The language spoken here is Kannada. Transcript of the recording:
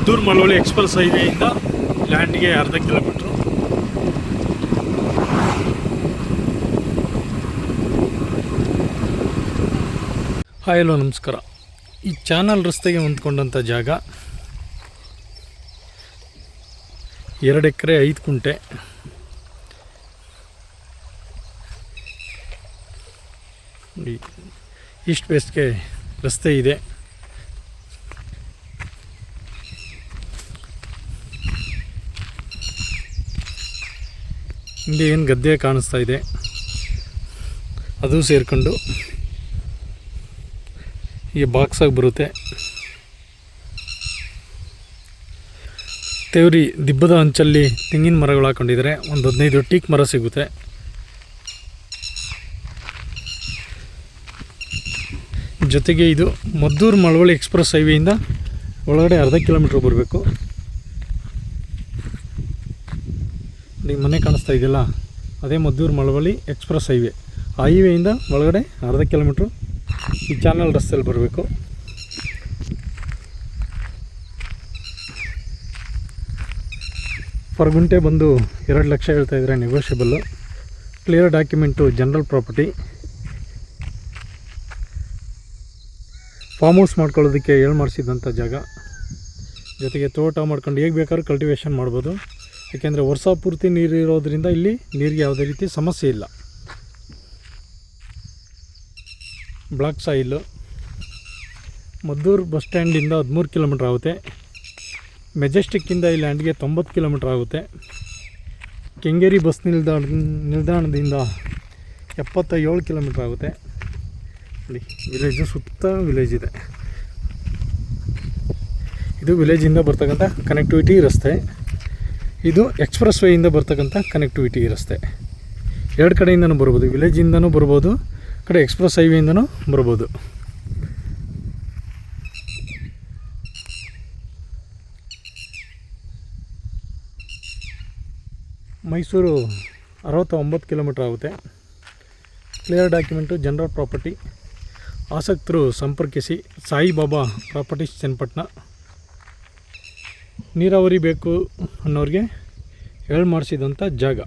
ಮದ್ದೂರು ಮಳವಳ್ಳಿ ಎಕ್ಸ್ಪ್ರೆಸ್ ಹೈವೇಯಿಂದ ಲ್ಯಾಂಡ್ಗೆ ಅರ್ಧ ಕಿಲೋಮೀಟ್ರು. ಹಾಯ್ ಹಲೋ ನಮಸ್ಕಾರ. ಈ ಚಾನಲ್ ರಸ್ತೆಗೆ ಹೊಂದ್ಕೊಂಡಂಥ ಜಾಗ 2 ಎಕರೆ 5 ಕುಂಟೆ. ಈಸ್ಟ್ ವೆಸ್ಟ್ಗೆ ರಸ್ತೆ ಇದೆ. ಹಿಂದೆ ಏನು ಗದ್ದೆ ಕಾಣಿಸ್ತಾ ಇದೆ ಅದು ಸೇರಿಕೊಂಡು ಈ ಬಾಕ್ಸಾಗಿ ಬರುತ್ತೆ. ತೇವರಿ ದಿಬ್ಬದ ಅಂಚಲ್ಲಿ ತೆಂಗಿನ ಮರಗಳು ಹಾಕೊಂಡಿದ್ದಾರೆ. ಒಂದು 15 ಟೀಕ್ ಮರ ಸಿಗುತ್ತೆ. ಜೊತೆಗೆ ಇದು ಮದ್ದೂರು ಮಳವಳ್ಳಿ ಎಕ್ಸ್ಪ್ರೆಸ್ ಹೈವೇಯಿಂದ ಒಳಗಡೆ ಅರ್ಧ ಕಿಲೋಮೀಟ್ರ್ ಬರಬೇಕು. ನಿಮ್ಮ ಮನೆ ಕಾಣಿಸ್ತಾ ಇದೆಯಲ್ಲ, ಅದೇ ಮದ್ದೂರು ಮಳವಳ್ಳಿ ಎಕ್ಸ್ಪ್ರೆಸ್ ಹೈವೇ. ಹೈವೇಯಿಂದ ಒಳಗಡೆ ಅರ್ಧ ಕಿಲೋಮೀಟ್ರು ಈ ಚಾನಲ್ ರಸ್ತೆಯಲ್ಲಿ ಬರಬೇಕು. ಪರ್ ಗುಂಟೆ ಬಂದು 2 ಲಕ್ಷ ಹೇಳ್ತಾಯಿದ್ರೆ negotiable. Clear document, general property. Farm house ಮಾಡ್ಕೊಳ್ಳೋದಕ್ಕೆ ಮಾಡಿಸಿದಂಥ ಜಾಗ. ಜೊತೆಗೆ ತೋಟ ಮಾಡ್ಕೊಂಡು ಹೇಗೆ ಬೇಕಾದ್ರೂ ಕಲ್ಟಿವೇಷನ್ ಮಾಡ್ಬೋದು. ಯಾಕೆಂದರೆ ವರ್ಷ ಪೂರ್ತಿ ನೀರು ಇರೋದ್ರಿಂದ ಇಲ್ಲಿ ನೀರಿಗೆ ಯಾವುದೇ ರೀತಿ ಸಮಸ್ಯೆ ಇಲ್ಲ. Block soil. ಮದ್ದೂರು ಬಸ್ ಸ್ಟ್ಯಾಂಡಿಂದ 13 ಕಿಲೋಮೀಟ್ರ್ ಆಗುತ್ತೆ. ಮೆಜೆಸ್ಟಿಕ್ಕಿಂದ ಈ ಲ್ಯಾಂಡ್ಗೆ 90 ಕಿಲೋಮೀಟ್ರ್ ಆಗುತ್ತೆ. ಕೆಂಗೇರಿ ಬಸ್ ನಿಲ್ದಾಣದಿಂದ 77 ಕಿಲೋಮೀಟ್ರ್ ಆಗುತ್ತೆ. ನೋಡಿ, ವಿಲೇಜು ಸುತ್ತ ವಿಲೇಜ್ ಇದೆ. ಇದು ವಿಲೇಜಿಂದ ಬರ್ತಕ್ಕಂಥ ಕನೆಕ್ಟಿವಿಟಿ ರಸ್ತೆ. ಇದು ಎಕ್ಸ್ಪ್ರೆಸ್ ವೇಯಿಂದ ಬರ್ತಕ್ಕಂಥ ಕನೆಕ್ಟಿವಿಟಿ ರಸ್ತೆ. 2 ಕಡೆಯಿಂದನೂ ಬರ್ಬೋದು. ವಿಲೇಜಿಂದನೂ ಬರ್ಬೋದು, ಕಡೆ ಎಕ್ಸ್ಪ್ರೆಸ್ ಹೈವೇಯಿಂದನೂ ಬರ್ಬೋದು. ಮೈಸೂರು 69 ಕಿಲೋಮೀಟ್ರ್ ಆಗುತ್ತೆ. Clear document, general property. ಆಸಕ್ತರು ಸಂಪರ್ಕಿಸಿ. ಸಾಯಿಬಾಬಾ ಪ್ರಾಪರ್ಟೀಸ್ ಚನ್ನಪಟ್ಟಣ. ನೀರಾವರಿ ಬೇಕು ಅನ್ನೋರಿಗೆ ಮಾಡಿಸಿದಂಥ ಜಾಗ.